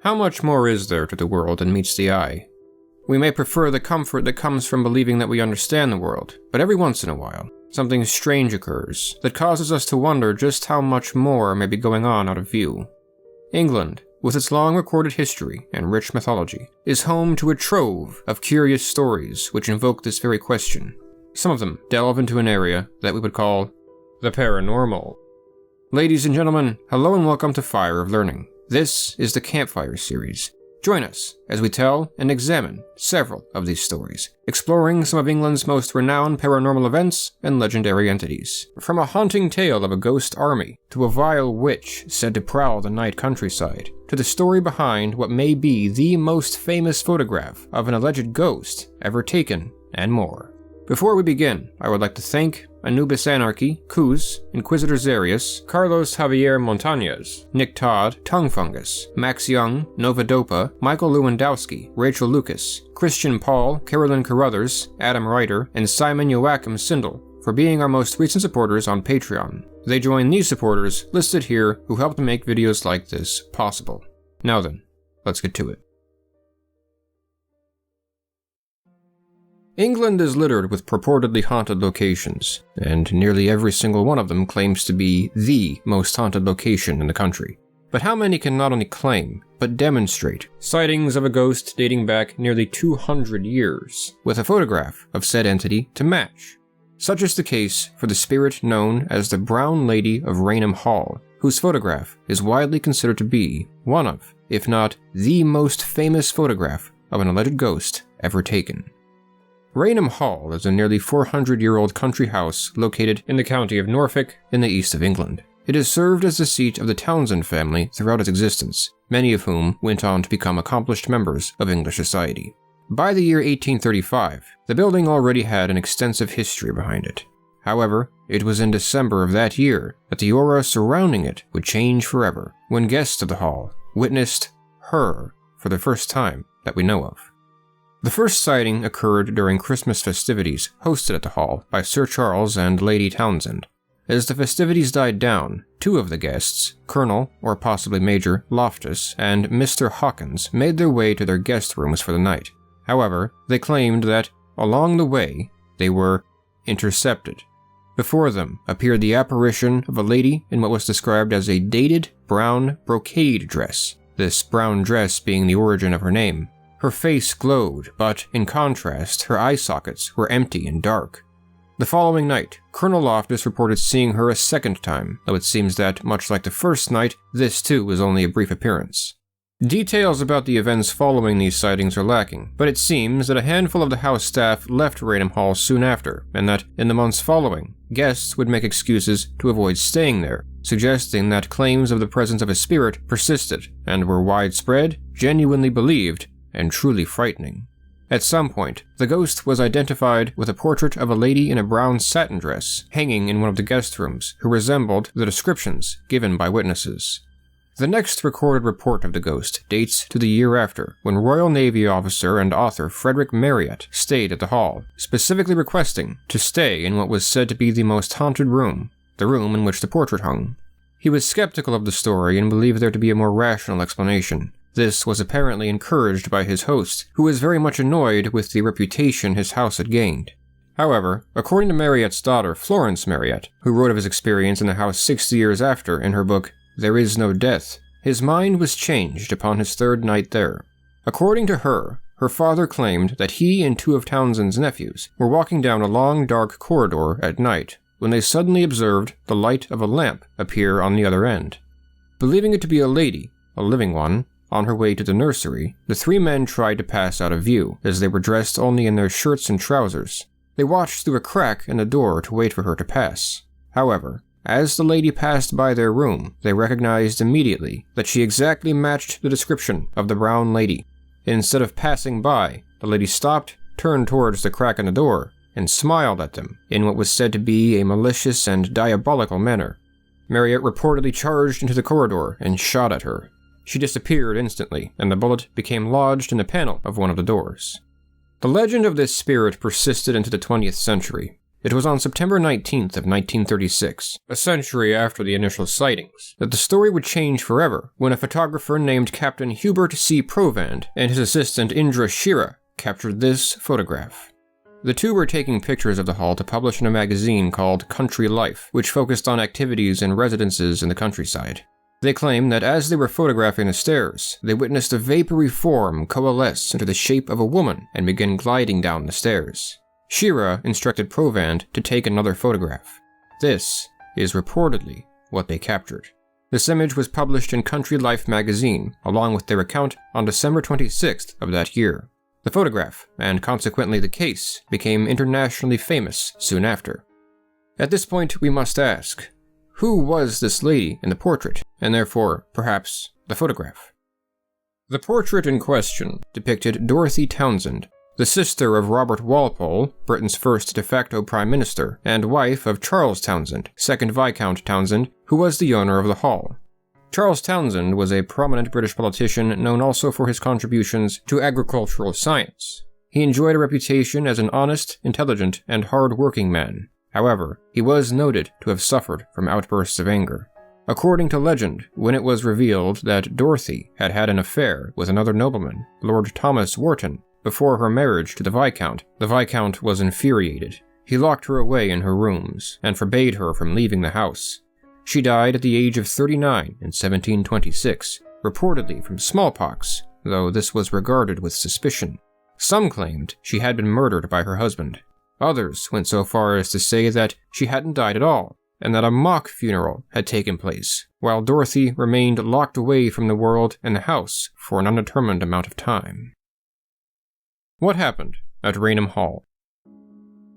How much more is there to the world than meets the eye? We may prefer the comfort that comes from believing that we understand the world, but every once in a while, something strange occurs that causes us to wonder just how much more may be going on out of view. England, with its long recorded history and rich mythology, is home to a trove of curious stories which invoke this very question. Some of them delve into an area that we would call the paranormal. Ladies and gentlemen, hello and welcome to Fire of Learning. This is the Campfire series. Join us as we tell and examine several of these stories, exploring some of England's most renowned paranormal events and legendary entities. From a haunting tale of a ghost army, to a vile witch said to prowl the night countryside, to the story behind what may be the most famous photograph of an alleged ghost ever taken, and more. Before we begin, I would like to thank Anubis Anarchy, Kuz, Inquisitor Zarius, Carlos Javier Montañez, Nick Todd, Tongue Fungus, Max Young, Nova Dopa, Michael Lewandowski, Rachel Lucas, Christian Paul, Carolyn Carruthers, Adam Ryder, and Simon Joachim Sindel for being our most recent supporters on Patreon. They join these supporters listed here who helped make videos like this possible. Now then, let's get to it. England is littered with purportedly haunted locations, and nearly every single one of them claims to be the most haunted location in the country. But how many can not only claim, but demonstrate sightings of a ghost dating back nearly 200 years, with a photograph of said entity to match? Such is the case for the spirit known as the Brown Lady of Raynham Hall, whose photograph is widely considered to be one of, if not the most famous photograph of an alleged ghost ever taken. Raynham Hall is a nearly 400-year-old country house located in the county of Norfolk in the east of England. It has served as the seat of the Townsend family throughout its existence, many of whom went on to become accomplished members of English society. By the year 1835, the building already had an extensive history behind it. However, it was in December of that year that the aura surrounding it would change forever, when guests of the hall witnessed her for the first time that we know of. The first sighting occurred during Christmas festivities hosted at the hall by Sir Charles and Lady Townsend. As the festivities died down, two of the guests, Colonel, or possibly Major, Loftus and Mr. Hawkins, made their way to their guest rooms for the night. However, they claimed that, along the way, they were intercepted. Before them appeared the apparition of a lady in what was described as a dated brown brocade dress, this brown dress being the origin of her name. Her face glowed, but in contrast, her eye sockets were empty and dark. The following night, Colonel Loftus reported seeing her a second time, though it seems that, much like the first night, this too was only a brief appearance. Details about the events following these sightings are lacking, but it seems that a handful of the house staff left Raynham Hall soon after, and that, in the months following, guests would make excuses to avoid staying there, suggesting that claims of the presence of a spirit persisted and were widespread, genuinely believed, and truly frightening. At some point, the ghost was identified with a portrait of a lady in a brown satin dress hanging in one of the guest rooms who resembled the descriptions given by witnesses. The next recorded report of the ghost dates to the year after, when Royal Navy officer and author Frederick Marryat stayed at the hall, specifically requesting to stay in what was said to be the most haunted room, the room in which the portrait hung. He was skeptical of the story and believed there to be a more rational explanation. This was apparently encouraged by his host, who was very much annoyed with the reputation his house had gained. However, according to Marryat's daughter, Florence Marryat, who wrote of his experience in the house 60 years after in her book, There Is No Death, his mind was changed upon his third night there. According to her, her father claimed that he and two of Townsend's nephews were walking down a long dark corridor at night when they suddenly observed the light of a lamp appear on the other end. Believing it to be a lady, a living one, on her way to the nursery, the three men tried to pass out of view, as they were dressed only in their shirts and trousers. They watched through a crack in the door to wait for her to pass. However, as the lady passed by their room, they recognized immediately that she exactly matched the description of the brown lady. Instead of passing by, the lady stopped, turned towards the crack in the door, and smiled at them in what was said to be a malicious and diabolical manner. Marryat reportedly charged into the corridor and shot at her. She disappeared instantly, and the bullet became lodged in the panel of one of the doors. The legend of this spirit persisted into the 20th century. It was on September 19th of 1936, a century after the initial sightings, that the story would change forever when a photographer named Captain Hubert C. Provand and his assistant Indra Shira captured this photograph. The two were taking pictures of the hall to publish in a magazine called Country Life, which focused on activities and residences in the countryside. They claim that as they were photographing the stairs, they witnessed a vapory form coalesce into the shape of a woman and begin gliding down the stairs. Shira instructed Provand to take another photograph. This is reportedly what they captured. This image was published in Country Life magazine, along with their account, on December 26th of that year. The photograph, and consequently the case, became internationally famous soon after. At this point, we must ask, who was this lady in the portrait, and therefore, perhaps, the photograph? The portrait in question depicted Dorothy Townsend, the sister of Robert Walpole, Britain's first de facto Prime Minister, and wife of Charles Townsend, 2nd Viscount Townsend, who was the owner of the hall. Charles Townsend was a prominent British politician known also for his contributions to agricultural science. He enjoyed a reputation as an honest, intelligent, and hard-working man. However, he was noted to have suffered from outbursts of anger. According to legend, when it was revealed that Dorothy had had an affair with another nobleman, Lord Thomas Wharton, before her marriage to the Viscount was infuriated. He locked her away in her rooms and forbade her from leaving the house. She died at the age of 39 in 1726, reportedly from smallpox, though this was regarded with suspicion. Some claimed she had been murdered by her husband. Others went so far as to say that she hadn't died at all, and that a mock funeral had taken place, while Dorothy remained locked away from the world and the house for an undetermined amount of time. What happened at Raynham Hall?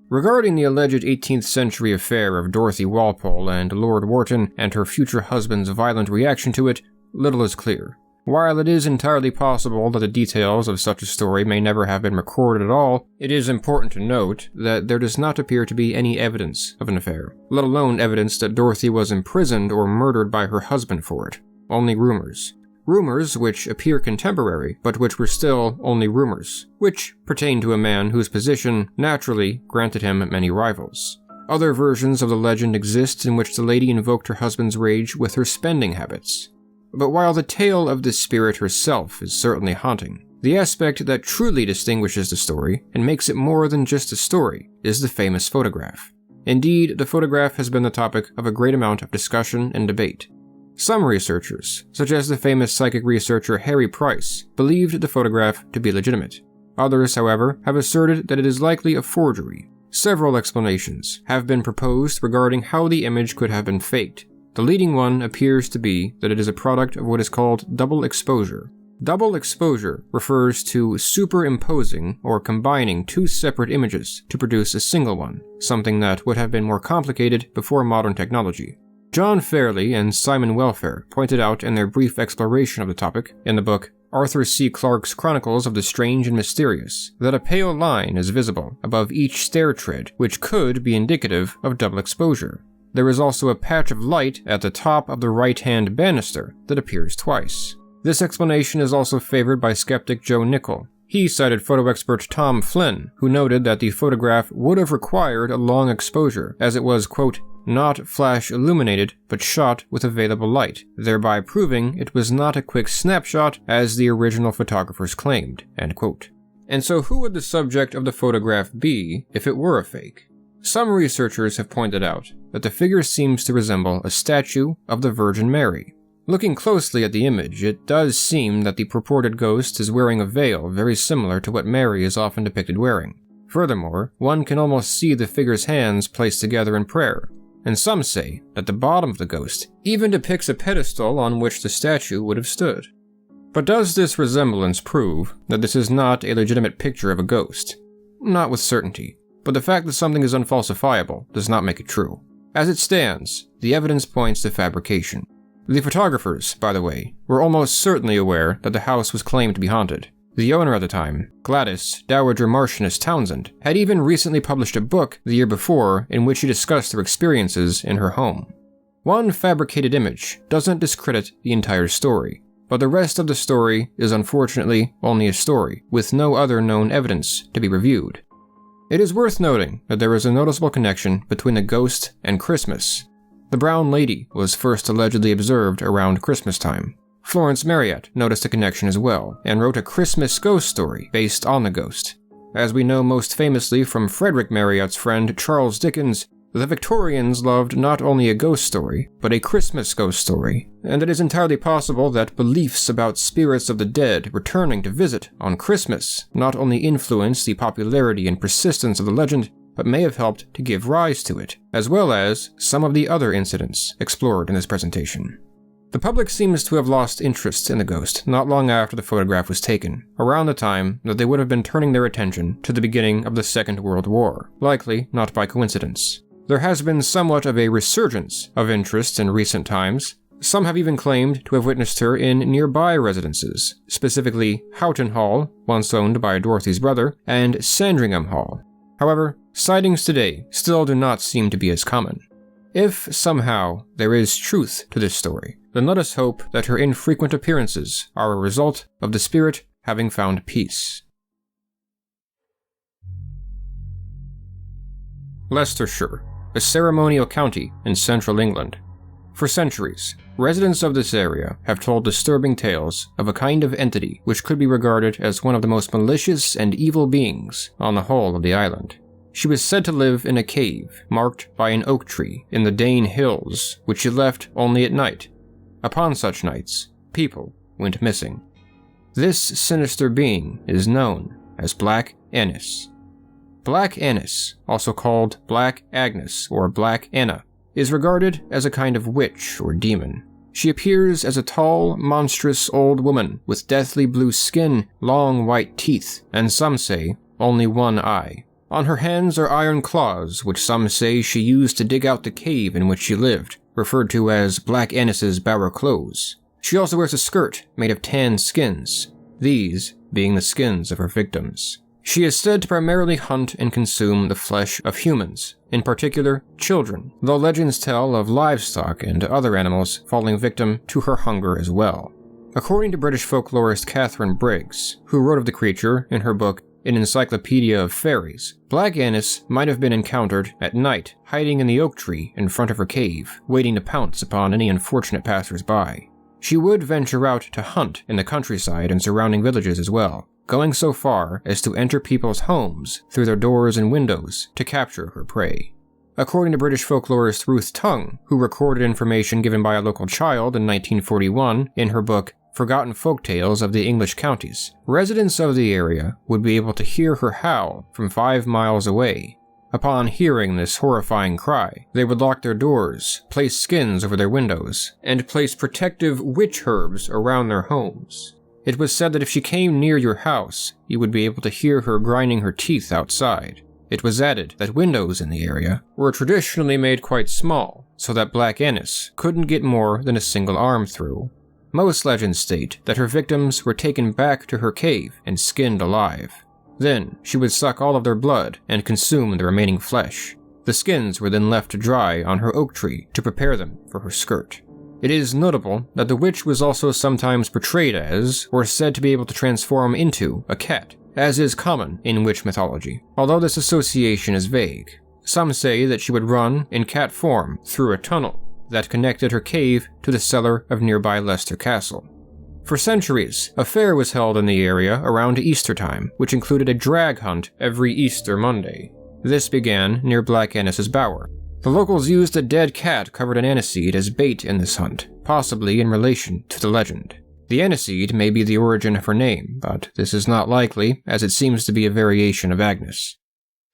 Regarding the alleged 18th century affair of Dorothy Walpole and Lord Wharton and her future husband's violent reaction to it, little is clear. While it is entirely possible that the details of such a story may never have been recorded at all, it is important to note that there does not appear to be any evidence of an affair, let alone evidence that Dorothy was imprisoned or murdered by her husband for it. Only rumors. Rumors which appear contemporary, but which were still only rumors, which pertain to a man whose position naturally granted him many rivals. Other versions of the legend exist in which the lady invoked her husband's rage with her spending habits. But while the tale of this spirit herself is certainly haunting, the aspect that truly distinguishes the story and makes it more than just a story is the famous photograph. Indeed, the photograph has been the topic of a great amount of discussion and debate. Some researchers, such as the famous psychic researcher Harry Price, believed the photograph to be legitimate. Others, however, have asserted that it is likely a forgery. Several explanations have been proposed regarding how the image could have been faked. The leading one appears to be that it is a product of what is called double exposure. Double exposure refers to superimposing or combining two separate images to produce a single one, something that would have been more complicated before modern technology. John Fairley and Simon Welfare pointed out in their brief exploration of the topic in the book Arthur C. Clarke's Chronicles of the Strange and Mysterious that a pale line is visible above each stair tread, which could be indicative of double exposure. There is also a patch of light at the top of the right-hand banister that appears twice. This explanation is also favored by skeptic Joe Nickell. He cited photo expert Tom Flynn, who noted that the photograph would have required a long exposure, as it was, quote, not flash illuminated, but shot with available light, thereby proving it was not a quick snapshot as the original photographers claimed, end quote. And so who would the subject of the photograph be if it were a fake? Some researchers have pointed out that the figure seems to resemble a statue of the Virgin Mary. Looking closely at the image, it does seem that the purported ghost is wearing a veil very similar to what Mary is often depicted wearing. Furthermore, one can almost see the figure's hands placed together in prayer. And some say that the bottom of the ghost even depicts a pedestal on which the statue would have stood. But does this resemblance prove that this is not a legitimate picture of a ghost? Not with certainty, but the fact that something is unfalsifiable does not make it true. As it stands, the evidence points to fabrication. The photographers, by the way, were almost certainly aware that the house was claimed to be haunted. The owner at the time, Gladys Dowager Marchioness Townsend, had even recently published a book the year before in which she discussed her experiences in her home. One fabricated image doesn't discredit the entire story, but the rest of the story is unfortunately only a story, with no other known evidence to be reviewed. It is worth noting that there is a noticeable connection between the ghost and Christmas. The Brown Lady was first allegedly observed around Christmas time. Florence Marryat noticed a connection as well, and wrote a Christmas ghost story based on the ghost. As we know most famously from Frederick Marryat's friend Charles Dickens, the Victorians loved not only a ghost story, but a Christmas ghost story, and it is entirely possible that beliefs about spirits of the dead returning to visit on Christmas not only influenced the popularity and persistence of the legend, but may have helped to give rise to it, as well as some of the other incidents explored in this presentation. The public seems to have lost interest in the ghost not long after the photograph was taken, around the time that they would have been turning their attention to the beginning of the Second World War, likely not by coincidence. There has been somewhat of a resurgence of interest in recent times. Some have even claimed to have witnessed her in nearby residences, specifically Houghton Hall, once owned by Dorothy's brother, and Sandringham Hall. However, sightings today still do not seem to be as common. If, somehow, there is truth to this story, then let us hope that her infrequent appearances are a result of the spirit having found peace. Leicestershire, a ceremonial county in central England. For centuries, residents of this area have told disturbing tales of a kind of entity which could be regarded as one of the most malicious and evil beings on the whole of the island. She was said to live in a cave marked by an oak tree in the Dane Hills, which she left only at night. Upon such nights, people went missing. This sinister being is known as Black Annis. Black Annis, also called Black Agnes or Black Anna, is regarded as a kind of witch or demon. She appears as a tall, monstrous old woman with deathly blue skin, long white teeth, and some say only one eye. On her hands are iron claws, which some say she used to dig out the cave in which she lived, referred to as Black Annis's bower clothes. She also wears a skirt made of tanned skins, these being the skins of her victims. She is said to primarily hunt and consume the flesh of humans, in particular children, though legends tell of livestock and other animals falling victim to her hunger as well. According to British folklorist Catherine Briggs, who wrote of the creature in her book An Encyclopedia of Fairies, Black Annis might have been encountered at night, hiding in the oak tree in front of her cave, waiting to pounce upon any unfortunate passers-by. She would venture out to hunt in the countryside and surrounding villages as well, going so far as to enter people's homes through their doors and windows to capture her prey. According to British folklorist Ruth Tongue, who recorded information given by a local child in 1941 in her book Forgotten Folktales of the English Counties, residents of the area would be able to hear her howl from 5 miles away. Upon hearing this horrifying cry, they would lock their doors, place skins over their windows, and place protective witch herbs around their homes. It was said that if she came near your house, you would be able to hear her grinding her teeth outside. It was added that windows in the area were traditionally made quite small, so that Black Annis couldn't get more than a single arm through. Most legends state that her victims were taken back to her cave and skinned alive. Then, she would suck all of their blood and consume the remaining flesh. The skins were then left to dry on her oak tree to prepare them for her skirt. It is notable that the witch was also sometimes portrayed as, or said to be able to transform into, a cat, as is common in witch mythology, although this association is vague. Some say that she would run in cat form through a tunnel that connected her cave to the cellar of nearby Leicester Castle. For centuries, a fair was held in the area around Easter time, which included a drag hunt every Easter Monday. This began near Black Annis's bower. The locals used a dead cat covered in aniseed as bait in this hunt, possibly in relation to the legend. The aniseed may be the origin of her name, but this is not likely, as it seems to be a variation of Agnes.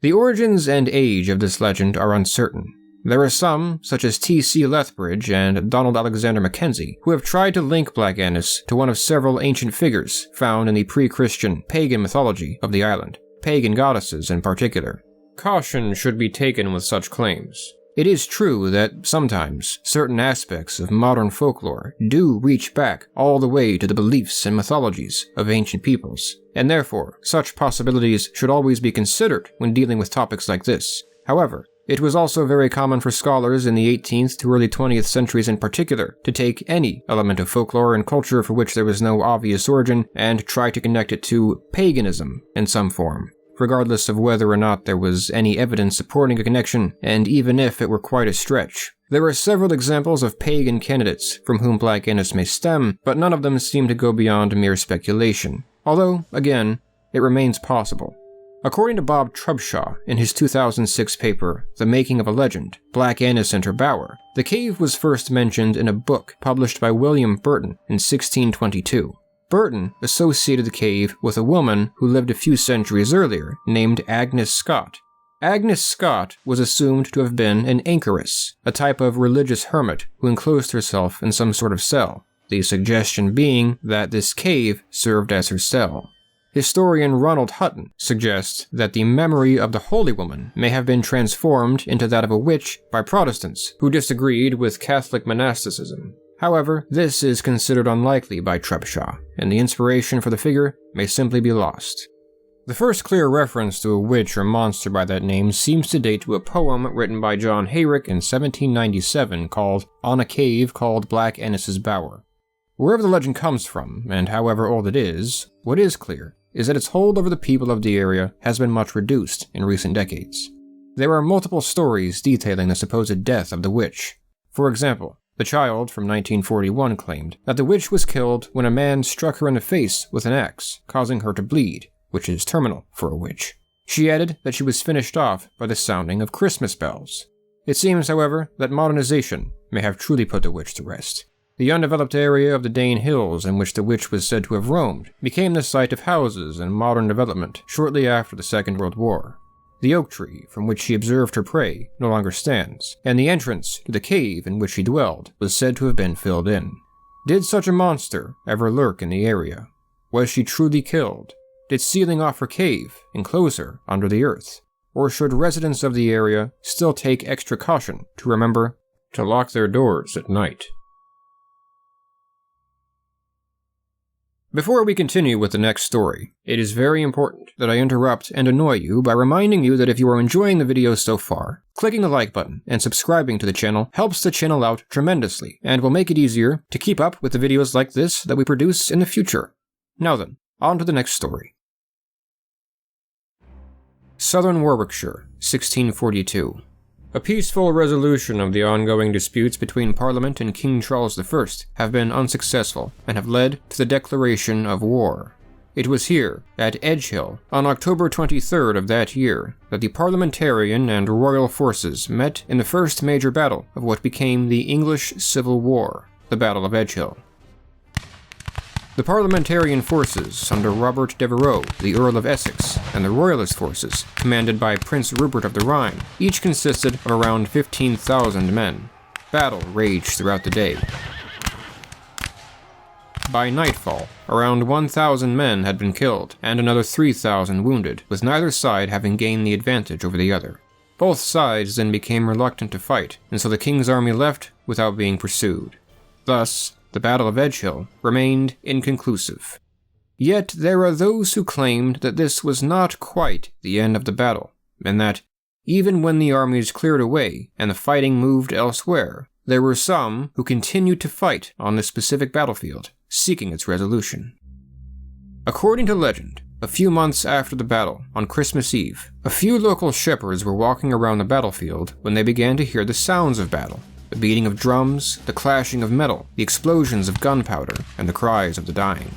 The origins and age of this legend are uncertain. There are some, such as T.C. Lethbridge and Donald Alexander Mackenzie, who have tried to link Black Annis to one of several ancient figures found in the pre-Christian pagan mythology of the island, pagan goddesses in particular. Caution should be taken with such claims. It is true that sometimes certain aspects of modern folklore do reach back all the way to the beliefs and mythologies of ancient peoples, and therefore such possibilities should always be considered when dealing with topics like this. However, it was also very common for scholars in the 18th to early 20th centuries in particular to take any element of folklore and culture for which there was no obvious origin and try to connect it to paganism in some form. regardless of whether or not there was any evidence supporting a connection, and even if it were quite a stretch. There are several examples of pagan candidates from whom Black Annis may stem, but none of them seem to go beyond mere speculation. Although, again, it remains possible. According to Bob Trubshaw in his 2006 paper, The Making of a Legend, Black Annis and Her Bower, the cave was first mentioned in a book published by William Burton in 1622. Burton associated the cave with a woman who lived a few centuries earlier, named Agnes Scott. Agnes Scott was assumed to have been an anchoress, a type of religious hermit who enclosed herself in some sort of cell, the suggestion being that this cave served as her cell. Historian Ronald Hutton suggests that the memory of the holy woman may have been transformed into that of a witch by Protestants who disagreed with Catholic monasticism. However, this is considered unlikely by Trubshaw, and the inspiration for the figure may simply be lost. The first clear reference to a witch or monster by that name seems to date to a poem written by John Hayrick in 1797 called On a Cave Called Black Annis's Bower. Wherever the legend comes from, and however old it is, what is clear is that its hold over the people of the area has been much reduced in recent decades. There are multiple stories detailing the supposed death of the witch. For example, The Child from 1941 claimed that the witch was killed when a man struck her in the face with an axe, causing her to bleed, which is terminal for a witch. She added that she was finished off by the sounding of Christmas bells. It seems, however, that modernization may have truly put the witch to rest. The undeveloped area of the Dane Hills in which the witch was said to have roamed became the site of houses and modern development shortly after the Second World War. The oak tree from which she observed her prey no longer stands, and the entrance to the cave in which she dwelled was said to have been filled in. Did such a monster ever lurk in the area? Was she truly killed? Did sealing off her cave enclose her under the earth? Or should residents of the area still take extra caution to remember to lock their doors at night? Before we continue with the next story, it is very important that I interrupt and annoy you by reminding you that if you are enjoying the video so far, clicking the like button and subscribing to the channel helps the channel out tremendously and will make it easier to keep up with the videos like this that we produce in the future. Now then, on to the next story. Southern Warwickshire, 1642. A peaceful resolution of the ongoing disputes between Parliament and King Charles I have been unsuccessful and have led to the declaration of war. It was here, at Edgehill, on October 23rd of that year, that the parliamentarian and royal forces met in the first major battle of what became the English Civil War, the Battle of Edgehill. The parliamentarian forces under Robert Devereux, the Earl of Essex, and the royalist forces, commanded by Prince Rupert of the Rhine, each consisted of around 15,000 men. Battle raged throughout the day. By nightfall, around 1,000 men had been killed, and another 3,000 wounded, with neither side having gained the advantage over the other. Both sides then became reluctant to fight, and so the king's army left without being pursued. Thus, the Battle of Edgehill remained inconclusive. Yet there are those who claimed that this was not quite the end of the battle, and that, even when the armies cleared away and the fighting moved elsewhere, there were some who continued to fight on this specific battlefield, seeking its resolution. According to legend, a few months after the battle, on Christmas Eve, a few local shepherds were walking around the battlefield when they began to hear the sounds of battle. The beating of drums, the clashing of metal, the explosions of gunpowder, and the cries of the dying.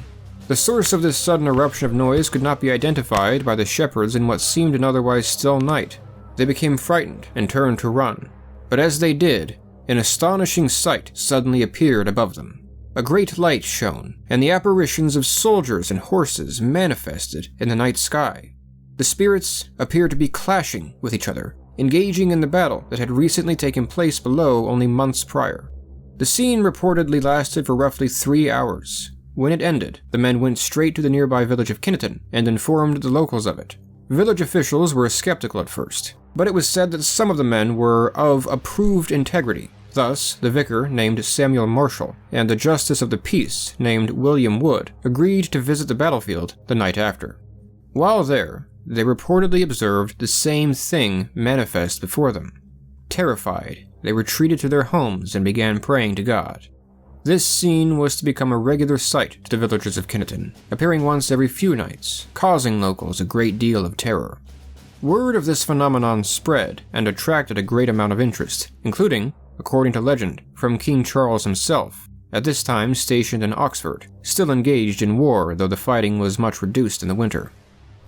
The source of this sudden eruption of noise could not be identified by the shepherds in what seemed an otherwise still night. They became frightened and turned to run. But as they did, an astonishing sight suddenly appeared above them. A great light shone, and the apparitions of soldiers and horses manifested in the night sky. The spirits appeared to be clashing with each other, engaging in the battle that had recently taken place below only months prior. The scene reportedly lasted for roughly 3 hours. When it ended, the men went straight to the nearby village of Kinneton and informed the locals of it. Village officials were skeptical at first, but it was said that some of the men were of approved integrity. Thus, the vicar, named Samuel Marshall, and the justice of the peace, named William Wood, agreed to visit the battlefield the night after. While there, they reportedly observed the same thing manifest before them. Terrified, they retreated to their homes and began praying to God. This scene was to become a regular sight to the villagers of Kinneton, appearing once every few nights, causing locals a great deal of terror. Word of this phenomenon spread and attracted a great amount of interest, including, according to legend, from King Charles himself, at this time stationed in Oxford, still engaged in war though the fighting was much reduced in the winter.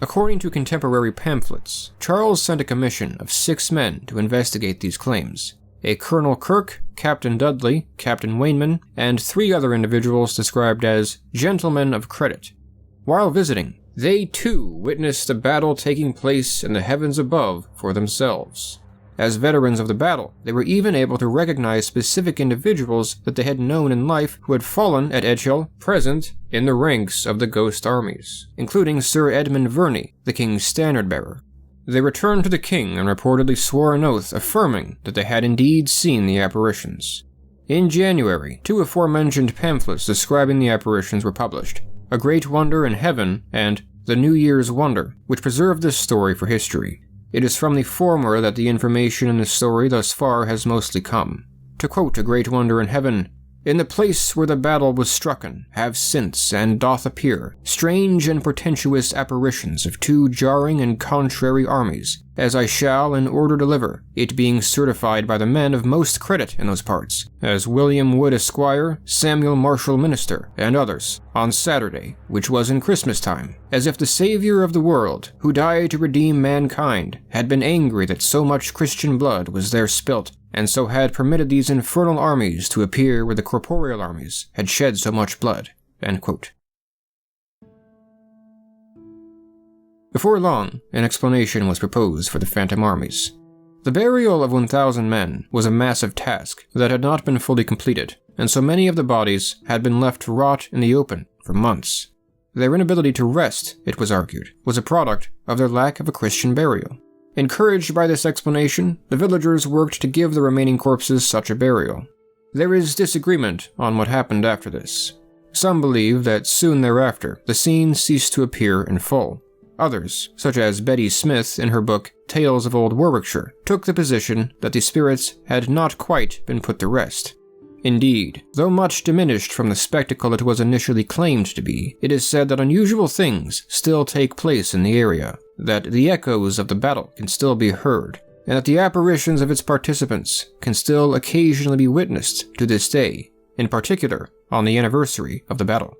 According to contemporary pamphlets, Charles sent a commission of 6 men to investigate these claims: a Colonel Kirk, Captain Dudley, Captain Wainman, and 3 other individuals described as gentlemen of credit. While visiting, they too witnessed a battle taking place in the heavens above for themselves. As veterans of the battle, they were even able to recognize specific individuals that they had known in life who had fallen at Edgehill, present in the ranks of the ghost armies, including Sir Edmund Verney, the king's standard-bearer. They returned to the king and reportedly swore an oath affirming that they had indeed seen the apparitions. In January, 2 aforementioned pamphlets describing the apparitions were published: A Great Wonder in Heaven and The New Year's Wonder, which preserved this story for history. It is from the former that the information in the story thus far has mostly come. To quote A Great Wonder in Heaven, "In the place where the battle was strucken, have since and doth appear strange and portentous apparitions of 2 jarring and contrary armies, as I shall in order deliver, it being certified by the men of most credit in those parts, as William Wood Esquire, Samuel Marshall Minister, and others, on Saturday, which was in Christmas time, as if the Saviour of the world, who died to redeem mankind, had been angry that so much Christian blood was there spilt, and so had permitted these infernal armies to appear where the corporeal armies had shed so much blood." End quote. Before long, an explanation was proposed for the phantom armies. The burial of 1,000 men was a massive task that had not been fully completed, and so many of the bodies had been left to rot in the open for months. Their inability to rest, it was argued, was a product of their lack of a Christian burial. Encouraged by this explanation, the villagers worked to give the remaining corpses such a burial. There is disagreement on what happened after this. Some believe that soon thereafter, the scene ceased to appear in full. Others, such as Betty Smith in her book Tales of Old Warwickshire, took the position that the spirits had not quite been put to rest. Indeed, though much diminished from the spectacle it was initially claimed to be, it is said that unusual things still take place in the area, that the echoes of the battle can still be heard, and that the apparitions of its participants can still occasionally be witnessed to this day, in particular on the anniversary of the battle.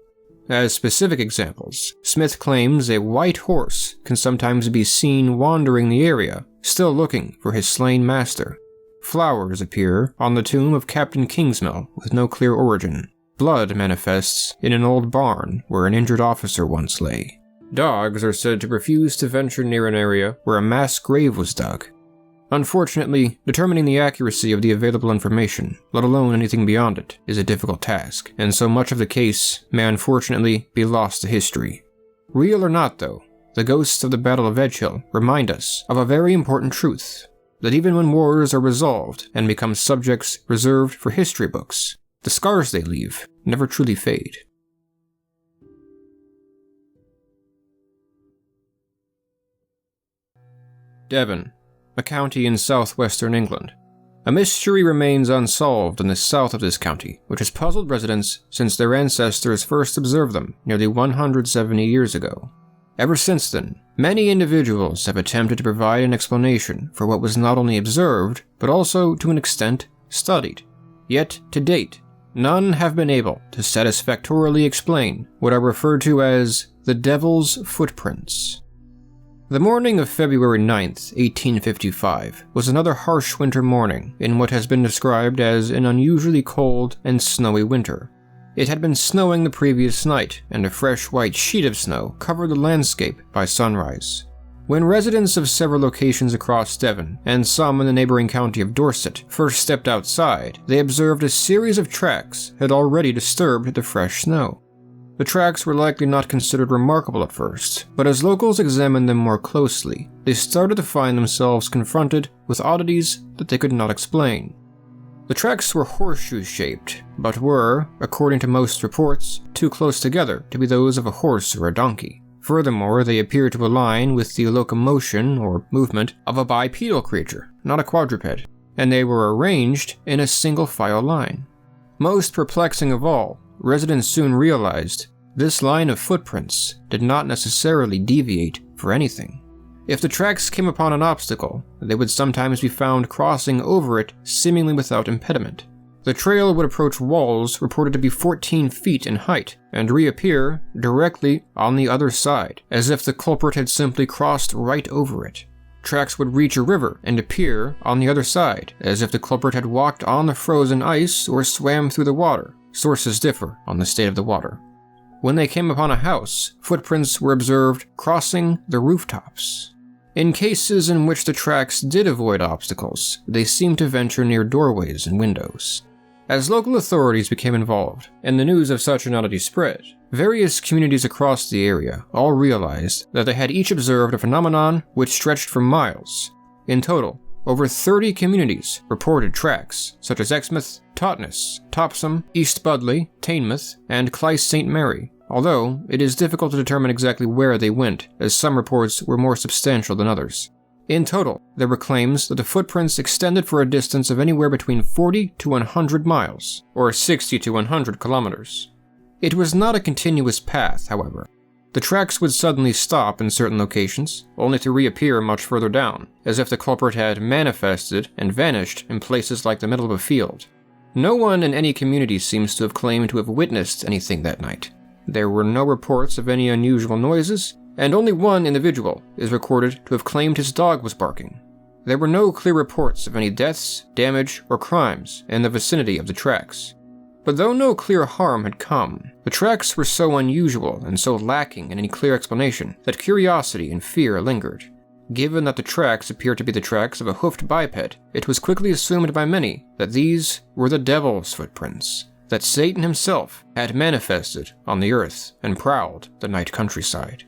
As specific examples, Smith claims a white horse can sometimes be seen wandering the area, still looking for his slain master. Flowers appear on the tomb of Captain Kingsmill with no clear origin. Blood manifests in an old barn where an injured officer once lay. Dogs are said to refuse to venture near an area where a mass grave was dug. Unfortunately, determining the accuracy of the available information, let alone anything beyond it, is a difficult task, and so much of the case may unfortunately be lost to history. Real or not, though, the ghosts of the Battle of Edgehill remind us of a very important truth, that even when wars are resolved and become subjects reserved for history books, the scars they leave never truly fade. Devon, a county in southwestern England. A mystery remains unsolved in the south of this county, which has puzzled residents since their ancestors first observed them nearly 170 years ago. Ever since then, many individuals have attempted to provide an explanation for what was not only observed, but also, to an extent, studied. Yet, to date, none have been able to satisfactorily explain what are referred to as the Devil's Footprints. The morning of February 9th, 1855, was another harsh winter morning in what has been described as an unusually cold and snowy winter. It had been snowing the previous night, and a fresh white sheet of snow covered the landscape by sunrise. When residents of several locations across Devon, and some in the neighboring county of Dorset, first stepped outside, they observed a series of tracks had already disturbed the fresh snow. The tracks were likely not considered remarkable at first, but as locals examined them more closely, they started to find themselves confronted with oddities that they could not explain. The tracks were horseshoe-shaped, but were, according to most reports, too close together to be those of a horse or a donkey. Furthermore, they appeared to align with the locomotion or movement of a bipedal creature, not a quadruped, and they were arranged in a single-file line. Most perplexing of all, residents soon realized this line of footprints did not necessarily deviate for anything. If the tracks came upon an obstacle, they would sometimes be found crossing over it seemingly without impediment. The trail would approach walls reported to be 14 feet in height and reappear directly on the other side, as if the culprit had simply crossed right over it. Tracks would reach a river and appear on the other side, as if the culprit had walked on the frozen ice or swam through the water. Sources differ on the state of the water. When they came upon a house, footprints were observed crossing the rooftops. In cases in which the tracks did avoid obstacles, they seemed to venture near doorways and windows. As local authorities became involved, and the news of such an oddity spread, various communities across the area all realized that they had each observed a phenomenon which stretched for miles. In total, over 30 communities reported tracks, such as Exmouth, Totnes, Topsham, East Budleigh, Teignmouth, and Clyde St. Mary, although it is difficult to determine exactly where they went, as some reports were more substantial than others. In total, there were claims that the footprints extended for a distance of anywhere between 40 to 100 miles, or 60 to 100 kilometers. It was not a continuous path, however. The tracks would suddenly stop in certain locations, only to reappear much further down, as if the culprit had manifested and vanished in places like the middle of a field. No one in any community seems to have claimed to have witnessed anything that night. There were no reports of any unusual noises, and only one individual is recorded to have claimed his dog was barking. There were no clear reports of any deaths, damage, or crimes in the vicinity of the tracks. But though no clear harm had come, the tracks were so unusual and so lacking in any clear explanation that curiosity and fear lingered. Given that the tracks appeared to be the tracks of a hoofed biped, it was quickly assumed by many that these were the devil's footprints, that Satan himself had manifested on the earth and prowled the night countryside.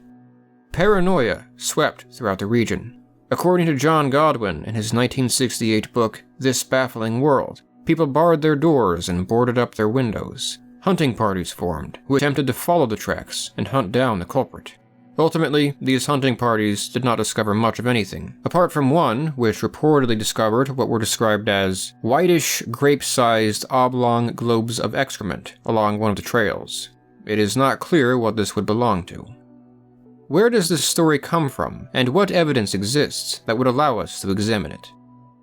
Paranoia swept throughout the region. According to John Godwin in his 1968 book, This Baffling World, people barred their doors and boarded up their windows. Hunting parties formed, who attempted to follow the tracks and hunt down the culprit. Ultimately, these hunting parties did not discover much of anything, apart from one which reportedly discovered what were described as whitish, grape-sized oblong globes of excrement along one of the trails. It is not clear what this would belong to. Where does this story come from, and what evidence exists that would allow us to examine it?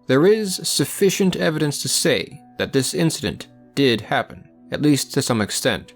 There is sufficient evidence to say that this incident did happen, at least to some extent.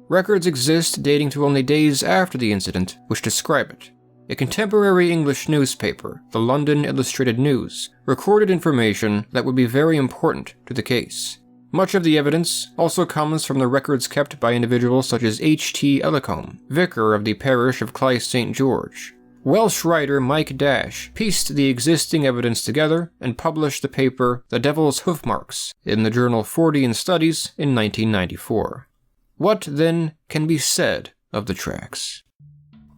Records exist dating to only days after the incident which describe it. A contemporary English newspaper, the London Illustrated News, recorded information that would be very important to the case. Much of the evidence also comes from the records kept by individuals such as H.T. Ellicombe, vicar of the parish of Clyde St. George. Welsh writer Mike Dash pieced the existing evidence together and published the paper The Devil's Hoofmarks in the journal Fortean Studies in 1994. What, then, can be said of the tracks?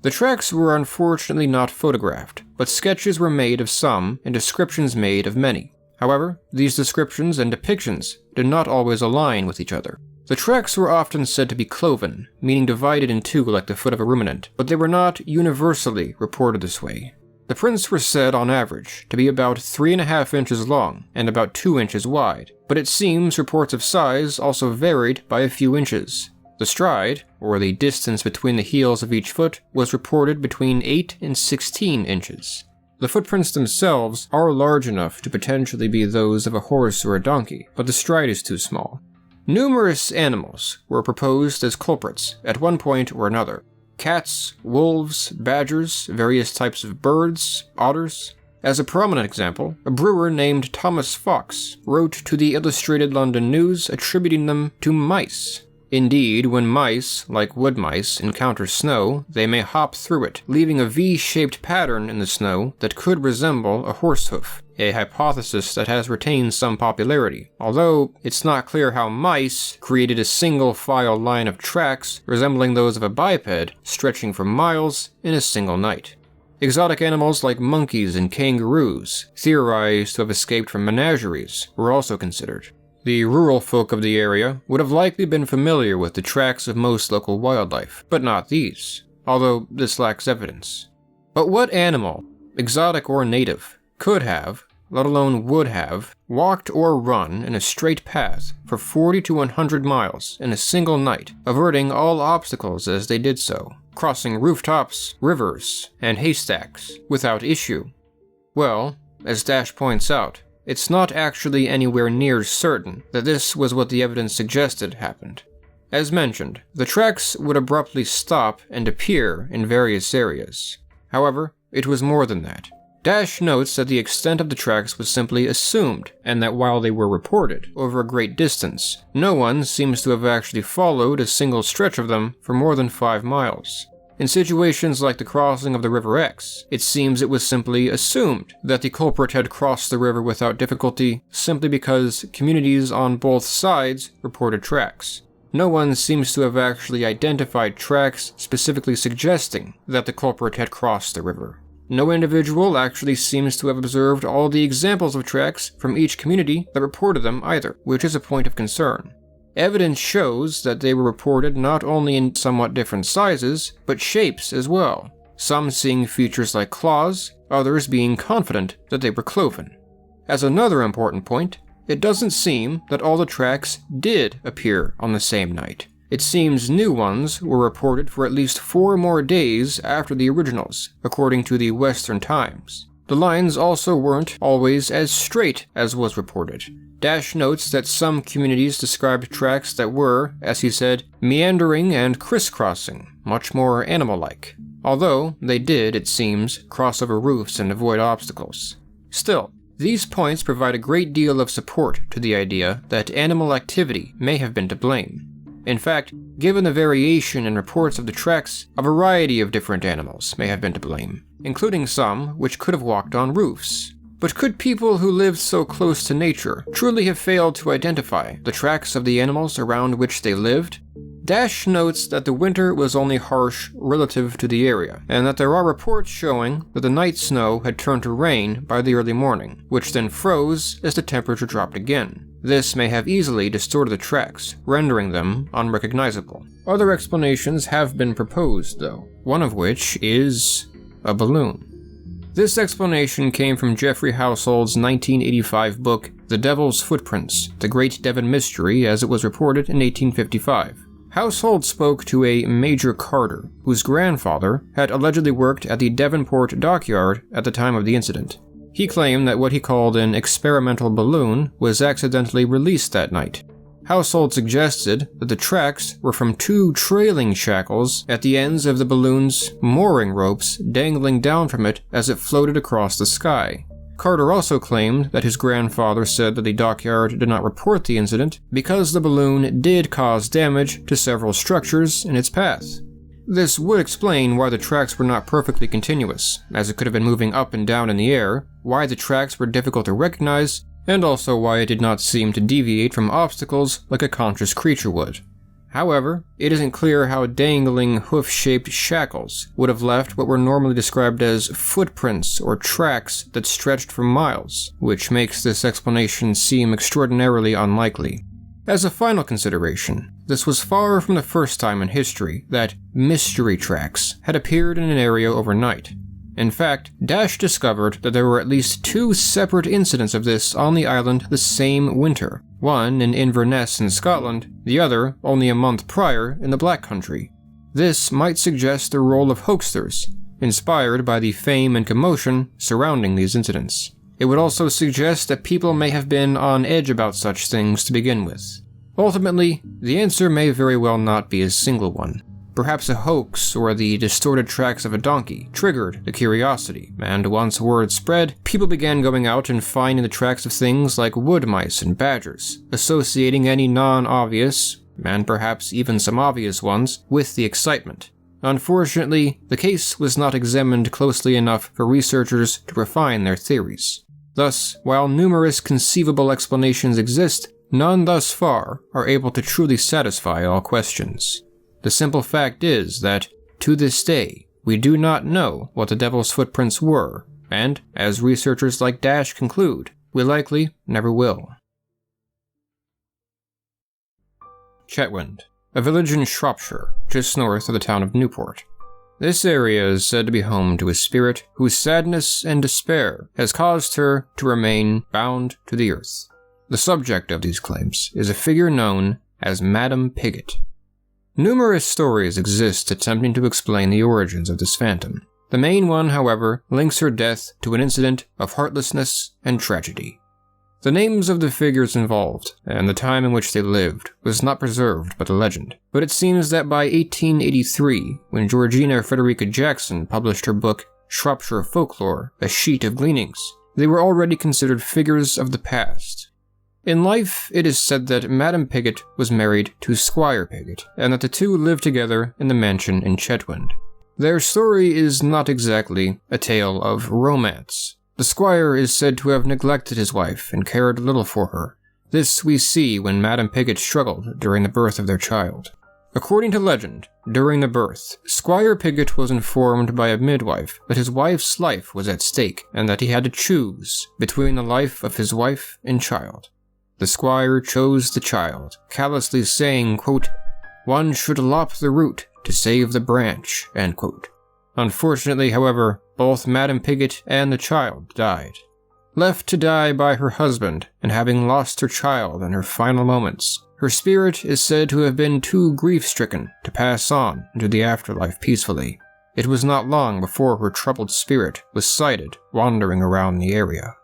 The tracks were unfortunately not photographed, but sketches were made of some and descriptions made of many. However, these descriptions and depictions did not always align with each other. The tracks were often said to be cloven, meaning divided in two like the foot of a ruminant, but they were not universally reported this way. The prints were said, on average, to be about 3.5 inches long and about 2 inches wide, but it seems reports of size also varied by a few inches. The stride, or the distance between the heels of each foot, was reported between 8 and 16 inches. The footprints themselves are large enough to potentially be those of a horse or a donkey, but the stride is too small. Numerous animals were proposed as culprits at one point or another. Cats, wolves, badgers, various types of birds, otters. As a prominent example, a brewer named Thomas Fox wrote to the Illustrated London News attributing them to mice. Indeed, when mice, like wood mice, encounter snow, they may hop through it, leaving a V-shaped pattern in the snow that could resemble a horse hoof, a hypothesis that has retained some popularity, although it's not clear how mice created a single file line of tracks resembling those of a biped stretching for miles in a single night. Exotic animals like monkeys and kangaroos, theorized to have escaped from menageries, were also considered. The rural folk of the area would have likely been familiar with the tracks of most local wildlife, but not these, although this lacks evidence. But what animal, exotic or native, could have, let alone would have, walked or run in a straight path for 40 to 100 miles in a single night, averting all obstacles as they did so, crossing rooftops, rivers, and haystacks without issue? Well, as Dash points out, it's not actually anywhere near certain that this was what the evidence suggested happened. As mentioned, the tracks would abruptly stop and appear in various areas. However, it was more than that. Dash notes that the extent of the tracks was simply assumed, and that while they were reported over a great distance, no one seems to have actually followed a single stretch of them for more than 5 miles. In situations like the crossing of the River X, it seems it was simply assumed that the culprit had crossed the river without difficulty simply because communities on both sides reported tracks. No one seems to have actually identified tracks specifically suggesting that the culprit had crossed the river. No individual actually seems to have observed all the examples of tracks from each community that reported them either, which is a point of concern. Evidence shows that they were reported not only in somewhat different sizes, but shapes as well, some seeing features like claws, others being confident that they were cloven. As another important point, it doesn't seem that all the tracks did appear on the same night. It seems new ones were reported for at least 4 more days after the originals, according to the Western Times. The lines also weren't always as straight as was reported. Dash notes that some communities described tracks that were, as he said, meandering and crisscrossing, much more animal-like. Although they did, it seems, cross over roofs and avoid obstacles. Still, these points provide a great deal of support to the idea that animal activity may have been to blame. In fact, given the variation in reports of the tracks, a variety of different animals may have been to blame, including some which could have walked on roofs. But could people who lived so close to nature truly have failed to identify the tracks of the animals around which they lived? Dash notes that the winter was only harsh relative to the area, and that there are reports showing that the night snow had turned to rain by the early morning, which then froze as the temperature dropped again. This may have easily distorted the tracks, rendering them unrecognizable. Other explanations have been proposed, though, one of which is a balloon. This explanation came from Jeffrey Household's 1985 book, The Devil's Footprints, The Great Devon Mystery, as it was reported in 1855. Household spoke to a Major Carter, whose grandfather had allegedly worked at the Devonport dockyard at the time of the incident. He claimed that what he called an experimental balloon was accidentally released that night. Household suggested that the tracks were from 2 trailing shackles at the ends of the balloon's mooring ropes dangling down from it as it floated across the sky. Carter also claimed that his grandfather said that the dockyard did not report the incident because the balloon did cause damage to several structures in its path. This would explain why the tracks were not perfectly continuous, as it could have been moving up and down in the air, why the tracks were difficult to recognize, and also why it did not seem to deviate from obstacles like a conscious creature would. However, it isn't clear how dangling hoof-shaped shackles would have left what were normally described as footprints or tracks that stretched for miles, which makes this explanation seem extraordinarily unlikely. As a final consideration, this was far from the first time in history that mystery tracks had appeared in an area overnight. In fact, Dash discovered that there were at least 2 separate incidents of this on the island the same winter, one in Inverness in Scotland, the other only a month prior in the Black Country. This might suggest the role of hoaxers, inspired by the fame and commotion surrounding these incidents. It would also suggest that people may have been on edge about such things to begin with. Ultimately, the answer may very well not be a single one. Perhaps a hoax or the distorted tracks of a donkey triggered the curiosity, and once word spread, people began going out and finding the tracks of things like wood mice and badgers, associating any non-obvious, and perhaps even some obvious ones, with the excitement. Unfortunately, the case was not examined closely enough for researchers to refine their theories. Thus, while numerous conceivable explanations exist, none thus far are able to truly satisfy all questions. The simple fact is that, to this day, we do not know what the Devil's Footprints were, and, as researchers like Dash conclude, we likely never will. Chetwynd, a village in Shropshire, just north of the town of Newport. This area is said to be home to a spirit whose sadness and despair has caused her to remain bound to the earth. The subject of these claims is a figure known as Madame Pigott. Numerous stories exist attempting to explain the origins of this phantom. The main one, however, links her death to an incident of heartlessness and tragedy. The names of the figures involved, and the time in which they lived, was not preserved by the legend, but it seems that by 1883, when Georgina Frederica Jackson published her book Shropshire Folklore, A Sheet of Gleanings, they were already considered figures of the past. In life, it is said that Madame Pigott was married to Squire Pigott, and that the two lived together in the mansion in Chetwynd. Their story is not exactly a tale of romance. The squire is said to have neglected his wife and cared little for her. This we see when Madame Pigott struggled during the birth of their child. According to legend, during the birth, Squire Pigott was informed by a midwife that his wife's life was at stake and that he had to choose between the life of his wife and child. The squire chose the child, callously saying, quote, "One should lop the root to save the branch," end quote. Unfortunately, however, both Madame Pigott and the child died. Left to die by her husband, and having lost her child in her final moments, her spirit is said to have been too grief-stricken to pass on into the afterlife peacefully. It was not long before her troubled spirit was sighted wandering around the area.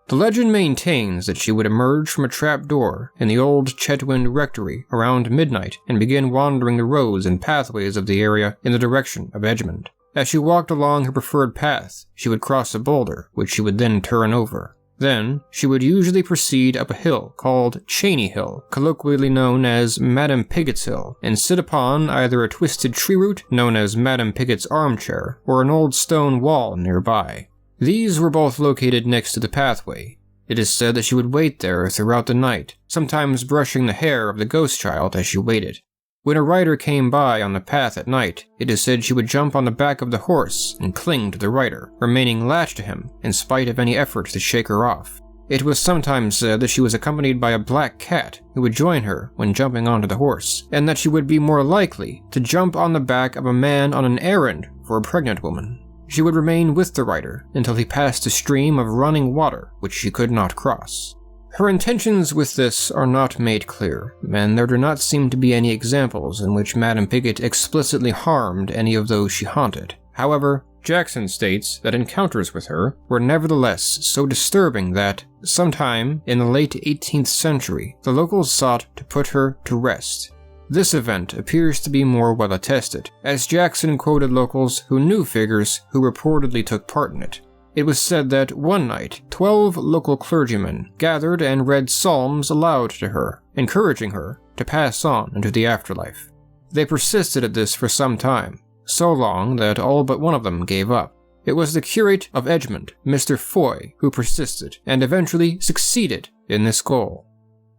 The legend maintains that she would emerge from a trapdoor in the old Chetwynd rectory around midnight and begin wandering the roads and pathways of the area in the direction of Edgemond. As she walked along her preferred path, she would cross a boulder, which she would then turn over. Then, she would usually proceed up a hill called Cheney Hill, colloquially known as Madame Pigott's Hill, and sit upon either a twisted tree root, known as Madame Pigott's armchair, or an old stone wall nearby. These were both located next to the pathway. It is said that she would wait there throughout the night, sometimes brushing the hair of the ghost child as she waited. When a rider came by on the path at night, it is said she would jump on the back of the horse and cling to the rider, remaining latched to him in spite of any effort to shake her off. It was sometimes said that she was accompanied by a black cat who would join her when jumping onto the horse, and that she would be more likely to jump on the back of a man on an errand for a pregnant woman. She would remain with the rider until he passed a stream of running water which she could not cross. Her intentions with this are not made clear, and there do not seem to be any examples in which Madame Pigott explicitly harmed any of those she haunted. However, Jackson states that encounters with her were nevertheless so disturbing that, sometime in the late 18th century, the locals sought to put her to rest. This event appears to be more well attested, as Jackson quoted locals who knew figures who reportedly took part in it. It was said that one night, 12 local clergymen gathered and read psalms aloud to her, encouraging her to pass on into the afterlife. They persisted at this for some time, so long that all but one of them gave up. It was the curate of Edgemond, Mr. Foy, who persisted, and eventually succeeded in this goal.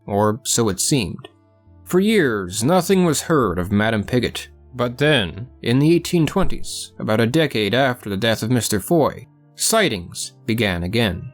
Or so it seemed. For years, nothing was heard of Madame Pigott, but then, in the 1820s, about a decade after the death of Mr. Foy, sightings began again.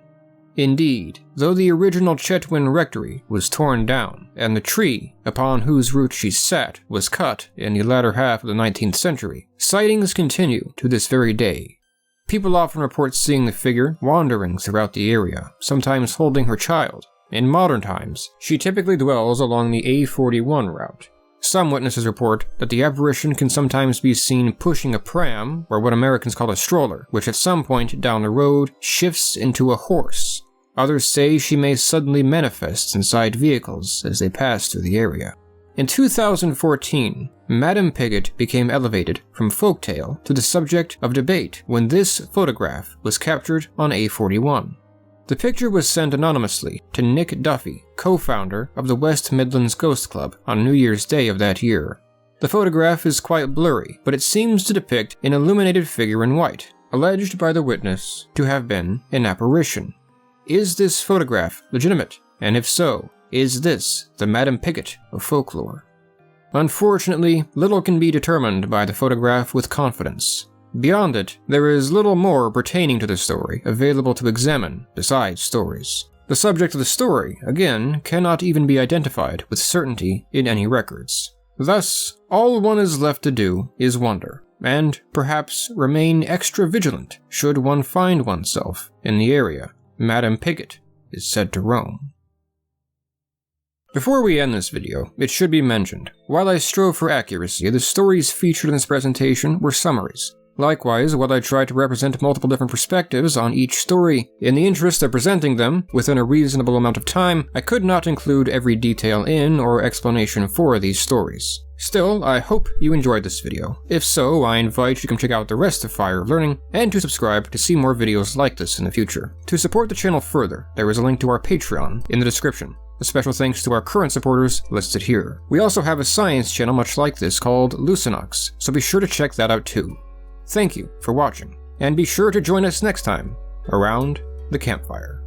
Indeed, though the original Chetwynd rectory was torn down, and the tree upon whose root she sat was cut in the latter half of the 19th century, sightings continue to this very day. People often report seeing the figure wandering throughout the area, sometimes holding her child. In modern times, she typically dwells along the A41 route. Some witnesses report that the apparition can sometimes be seen pushing a pram, or what Americans call a stroller, which at some point down the road shifts into a horse. Others say she may suddenly manifest inside vehicles as they pass through the area. In 2014, Madame Pigott became elevated from folktale to the subject of debate when this photograph was captured on A41. The picture was sent anonymously to Nick Duffy, co-founder of the West Midlands Ghost Club, on New Year's Day of that year. The photograph is quite blurry, but it seems to depict an illuminated figure in white, alleged by the witness to have been an apparition. Is this photograph legitimate? And if so, is this the Madame Pigott of folklore? Unfortunately, little can be determined by the photograph with confidence. Beyond it, there is little more pertaining to the story available to examine besides stories. The subject of the story, again, cannot even be identified with certainty in any records. Thus, all one is left to do is wonder. and perhaps remain extra vigilant should one find oneself in the area Madame Pigott is said to roam. Before we end this video, it should be mentioned, while I strove for accuracy, the stories featured in this presentation were summaries. Likewise, while I tried to represent multiple different perspectives on each story, in the interest of presenting them within a reasonable amount of time, I could not include every detail in or explanation for these stories. Still, I hope you enjoyed this video. If so, I invite you to come check out the rest of Fire of Learning, and to subscribe to see more videos like this in the future. To support the channel further, there is a link to our Patreon in the description. A special thanks to our current supporters listed here. We also have a science channel much like this called Lucinox, so be sure to check that out too. Thank you for watching, and be sure to join us next time around the campfire.